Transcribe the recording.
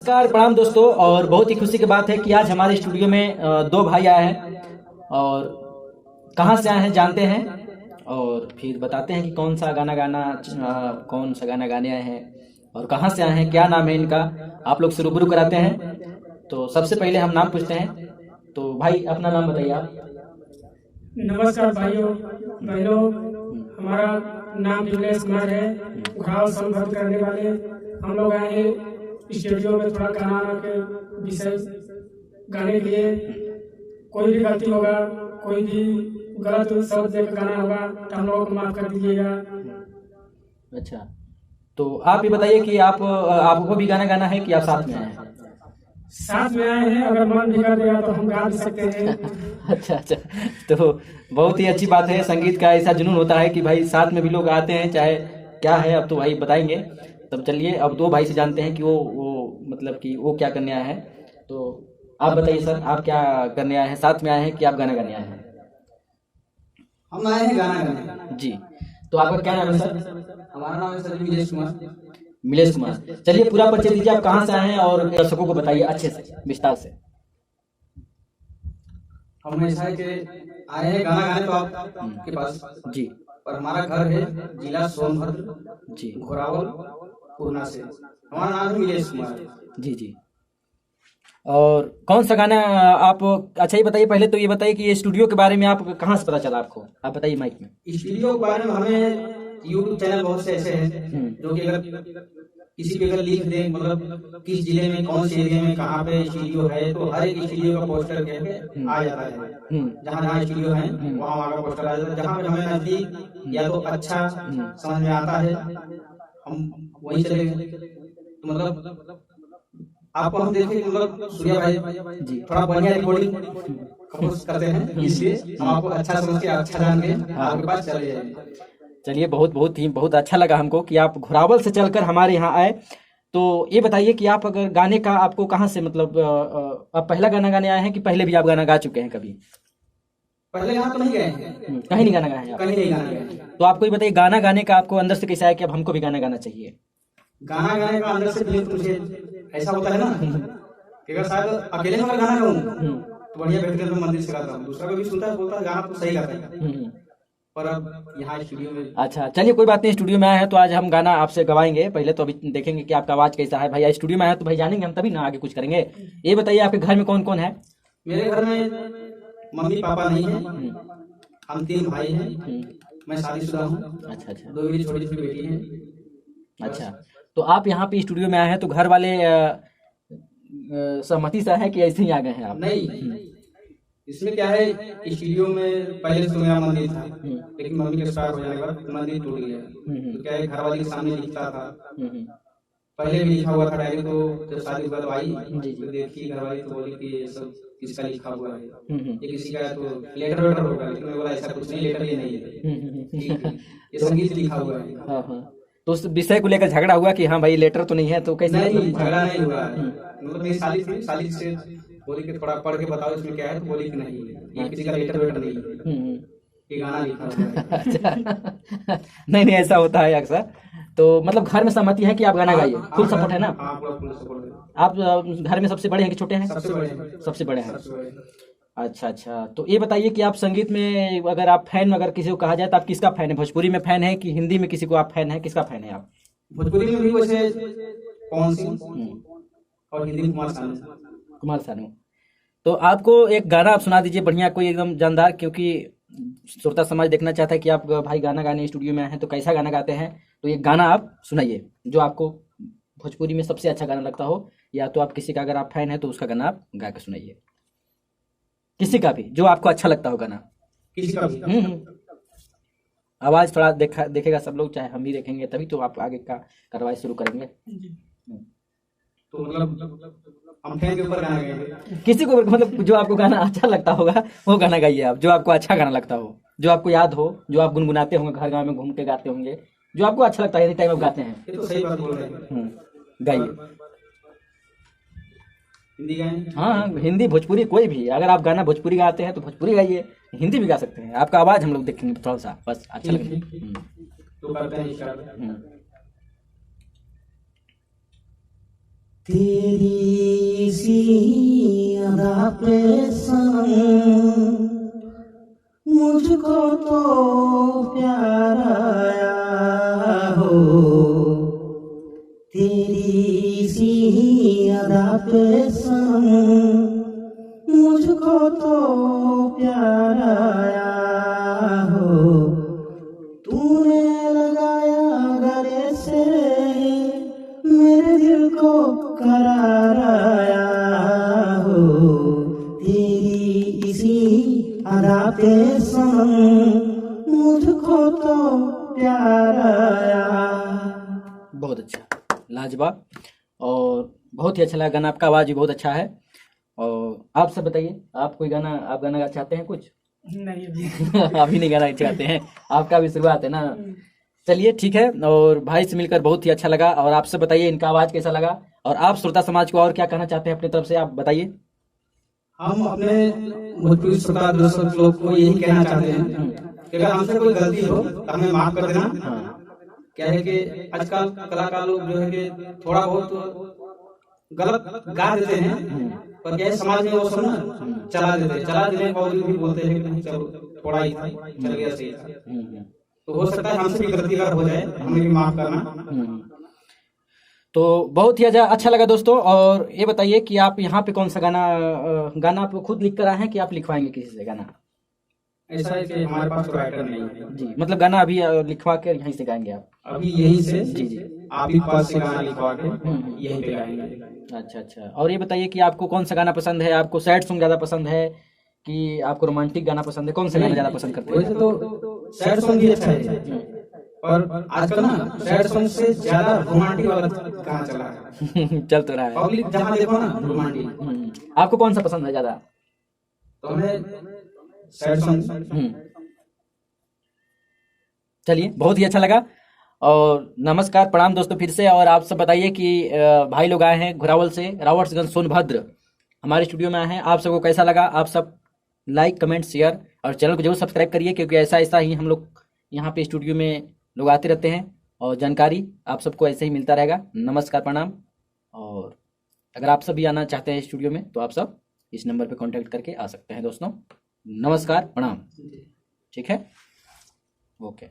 नमस्कार प्रणाम दोस्तों। और बहुत ही खुशी की बात है कि आज हमारे स्टूडियो में दो भाई आए हैं और कहाँ से आए हैं जानते हैं और फिर बताते हैं कि कौन सा गाना गाने आए हैं और कहाँ से आए हैं, क्या नाम है इनका, आप लोग से रूबरू कराते हैं। तो सबसे पहले हम नाम पूछते हैं। तो भाई अपना नाम बताइए आप। नमस्कार भाइयों बहनों, हमारा नाम मिलेश कुमार है। घाव संबद्ध करने वाले हम लोग आए हैं स्टूडियो में थोड़ा गाना के विषय गाने के लिए। कोई भी गलती होगा, कोई भी गलत शब्द देकर गाना होगा तो हम लोगों को माफ कर दीजिएगा। अच्छा, तो आप ये बताइए कि आपको भी गाना गाना है कि आप साथ में आए हैं? साथ में आए हैं, अगर मन भी कर देगा तो हम गा भी सकते हैं। अच्छा अच्छा, तो बहुत ही अच्छी बात है। संगीत का ऐसा जुनून होता है कि भाई साथ में भी लोग आते हैं, चाहे क्या है अब तो भाई बताएंगे। तब चलिए अब दो भाई से जानते हैं कि वो मतलब कि वो क्या करने आए हैं। तो आप बताइए सर, आप क्या करने आए हैं? साथ में आए हैं कि आप गाना गाने आए हैं? हम आए हैं गाना गाने। जी, तो आपका क्या नाम है सर? हमारा नाम है सर मिलेश कुमार। मिलेश कुमार। चलिए पूरा परिचय दीजिए, आप कहाँ से आए हैं और दर्शकों को बताइए अच्छे से विस्तार से। हम ऐसा है कि आए हैं गाना गाने तो आपके पास, जी और हमारा घर है जिला सोनभद्र, जी घोरावल, पूर्णा से। हमारा नाम है मिलेश कुमार। जी जी। और कौन सा गाना आप, अच्छा ये बताइए, पहले तो ये बताइए कि ये स्टूडियो के बारे में आप कहाँ से पता चला आपको, आप बताइए माइक में। स्टूडियो के बारे में हमें यूट्यूब चैनल बहुत से ऐसे हैं जो कि अगर किसी पे अगर लिख दें, मतलब किस जिले में कौन से एरिया में कहाँ पे स्टूडियो है, तो हर एक स्टूडियो का पोस्टर कह के आ जाता है। जहाँ जहाँ स्टूडियो है वहाँ वहाँ का पोस्टर आ जाता है। जहाँ पे हमें नजदीक या तो अच्छा समझ में आता है हम वहीं चले गए। तो मतलब आपको हम देखें, मतलब सूर्या भाई जी थोड़ा बढ़िया रिकॉर्डिंग कंपोज करते हैं, इसलिए हम आपको अच्छा समझ के अच्छा जान के आपके पास चले जाएंगे। चलिए, बहुत अच्छा लगा हमको कि आप घोरावल से चलकर हमारे यहाँ आए। तो ये बताइए कि आप अगर गाने का आपको कहाँ से मतलब आप पहला गाना गाने आए हैं कि पहले भी आप गाना गा चुके हैं कभी? पहले यहाँ तो नहीं गए हैं, कहीं नहीं गाना गाए हैं आप? कहीं नहीं गाना गए। तो आपको ये बताइए, गाना गाने का आपको अंदर से कैसा है कि अब हमको भी गाना गाना चाहिए? गाना गाने का अंदर से फीलिंग तो मुझे ऐसा होता है ना कि अगर शायद अकेले में अगर गाना गाऊं तो बढ़िया बेहतरीन में मंदिर से गाता हूँ, दूसरा कोई भी सुनता है बोलता है गाना तो सही गाता है, पर अब यहाँ स्टूडियो में। अच्छा चलिए, कोई बात नहीं, स्टूडियो में आए हैं तो आज हम गाना आपसे गवाएंगे। पहले तो अभी देखेंगे कि आपका आवाज़ कैसा है। भाई स्टूडियो में आए हैं तो भाई जानेंगे हम, तभी ना आगे कुछ करेंगे। ये बताइए आपके घर में कौन कौन है? मेरे घर में मम्मी पापा नहीं है, हम 3 भाई हैं, मैं शादीशुदा हूँ। अच्छा अच्छा 2 मेरी छोटी छोटी बेटी हैं। अच्छा, तो आप यहाँ पे स्टूडियो में आए हैं तो घर वाले सहमति से है कि ऐसे ही आ गए हैं आप? नहीं, इसमें क्या है, स्टूडियो में पहले तो मेरा मंदिर था, लेकिन मम्मी के एक्सपायर हो जाने के बाद मंदिर टूट गया। तो क्या है, घर वाले के सामने लिखता था, पहले भी लिखा हुआ था डायरी, तो जब शादी के बाद आई तो देखी घर वाली तो बोली कि ये सब किसका लिखा हुआ है, ये किसी का है तो लेटर वेटर होगा, लेकिन मैं बोला ऐसा कुछ नहीं, लेटर ये नहीं है, ठीक है, ये संगीत लिखा हुआ है। हाँ हाँ, तो उस विषय को लेकर झगड़ा हुआ कि हाँ भाई लेटर तो नहीं है, तो कैसे? नहीं, झगड़ा नहीं हुआ। मतलब मेरी साली थी, साली से बोली कि थोड़ा पढ़ के बताओ इसमें क्या है, तो बोली कि नहीं ये किसी का लेटर वेटर नहीं है, ये गाना लिखा हुआ है। अच्छा नहीं नहीं, ऐसा होता है अक्सर। तो मतलब घर में सहमति है कि आप गाना गाइए, फुल सपोर्ट है ना? हाँ, पूरा फुल सपोर्ट है। आप घर में सबसे बड़े हैं कि छोटे हैं? सबसे बड़े हैं। सबसे बड़े हैं। सबसे बड़े हैं। अच्छा अच्छा, तो ये बताइए कि आप संगीत में अगर आप फैन, अगर किसी को कहा जाए तो आप किसका फैन है? भोजपुरी में फैन है कि हिंदी में किसी को आप फैन है, किसका फैन है आप? भोजपुरी में भी वैसे पवन सिंह और हिंदी में कुमार सानू। कुमार सानू। तो आपको एक गाना आप सुना दीजिए बढ़िया, कोई एकदम जानदार, क्योंकि श्रोता समाज देखना चाहता है कि आप भाई गाना गाने स्टूडियो में आए हैं तो कैसा गाना गाते हैं। तो ये गाना आप सुनाइए जो आपको भोजपुरी में सबसे अच्छा गाना लगता हो, या तो आप किसी का अगर आप फैन है तो उसका गाना आप गा के सुनाइए, किसी का भी जो आपको अच्छा लगता हो गाना। किसी का भी। आवाज थोड़ा देखेगा सब लोग, चाहे हम भी देखेंगे, तभी तो आप आगे का कार्रवाई शुरू करेंगे। तो मतलब हम फैन के ऊपर गाना गाएंगे। किसी को मतलब जो आपको गाना अच्छा लगता होगा वो गाना गाइए आप, जो आपको अच्छा गाना लगता हो, जो आपको याद हो, जो आप गुनगुनाते होंगे, घर गाँव में घूम के गाते होंगे, जो आपको अच्छा लगता है एनी टाइम आप गाते हैं, ये तो सही बात बोल रहे हैं। गाइए। हिंदी गाएं? हाँ हाँ, हिंदी भोजपुरी कोई भी, अगर आप गाना भोजपुरी गाते हैं तो भोजपुरी गाइए, हिंदी भी गा सकते हैं। आपका आवाज़ हम लोग देखेंगे थोड़ा सा, बस अच्छा लगे। तो करते हैं स्टार्ट। तेरी सी अदा पे सनम मुझको तो प्यार आया हो, तेरी सी अदा पे सनम मुझको तो प्यार आया हो, तूने लगाया गले से मेरे दिल को करार आया हो, तेरी इसी अदा पे सनम मुझको तो प्यार आया। बहुत अच्छा, लाजवाब, और बहुत ही अच्छा लगा गाना, आपका आवाज़ भी बहुत अच्छा है। और आप सब बताइए, आप कोई गाना, आप गाना गा चाहते हैं कुछ? नहीं अभी अभी नहीं गाना चाहते हैं, आपका भी शुरुआत है ना। चलिए ठीक है, और भाई से मिलकर बहुत ही अच्छा लगा। और आप सब बताइए इनका आवाज़ कैसा लगा, और आप श्रोता समाज को और क्या कहना चाहते हैं अपनी तरफ से, आप बताइए। हम अपने भोजपुरी श्रोता दर्शक लोग को यही कहना चाहते हैं कि अगर हमसे कोई गलती हो तो हमें माफ कर देना। हाँ, क्या है कि आजकल कलाकार लोग जो है कि थोड़ा बहुत गलत गा देते हैं, पर क्या है समाज में वो सब ना चला देते के बावजूद भी बोलते हैं कि नहीं चलो थोड़ा ही था, चल गया सही था। तो हो सकता है हमसे भी गलती अगर हो जाए, हमें भी माफ करना। तो बहुत ही अच्छा लगा दोस्तों। और ये बताइए कि आप यहाँ पे कौन सा गाना आप खुद लिख कर आए हैं कि आप लिखवाएंगे किसी से गाना? ऐसा है कि हमारे पास राइटर नहीं है जी, मतलब गाना अभी लिखवा कर यहीं से गाएंगे आप? अभी, यहीं से जी जी। आप ही पास से गाना लिखवा के यहीं पे गाएंगे। अच्छा अच्छा। और ये बताइए कि आपको कौन सा गाना पसंद है? आपको सैड सॉन्ग ज़्यादा पसंद है कि आपको रोमांटिक गाना पसंद है? कौन सा गाना ज़्यादा पसंद करते वैसे हैं? तो सैड सॉन्ग भी अच्छा है, और आजकल ना सैड सॉन्ग से ज्यादा रोमांटिक वाला गाना चला है। चल तो रहा है। पब्लिक जहाँ देखो ना रोमांटिक। आपको कौन सा पसंद है ज़्यादा? तो हमें सैड सॉन्ग। चलिए, बहुत ही अच्छा लगा। और नमस्कार, प्रणाम दोस्तों फिर से। और आप सब बताइए कि भाई लोग आए हैं घोरावल से, रावर्ट्सगंज सोनभद्र, हमारे स्टूडियो में आए हैं। आप सबको कैसा लगा? आप सब लाइक, कमेंट, शेयर और चैनल को जरूर सब्सक्राइब करिए, क्योंकि ऐसा ही हम लोग यहाँ पे स्टूडियो में लोग आते रहते हैं और जानकारी आप सबको ऐसे ही मिलता रहेगा। नमस्कार, प्रणाम। और अगर आप सब भी आना चाहते हैं स्टूडियो में तो आप सब इस नंबर पे कांटेक्ट करके आ सकते हैं दोस्तों। नमस्कार, प्रणाम। ठीक है, ओके।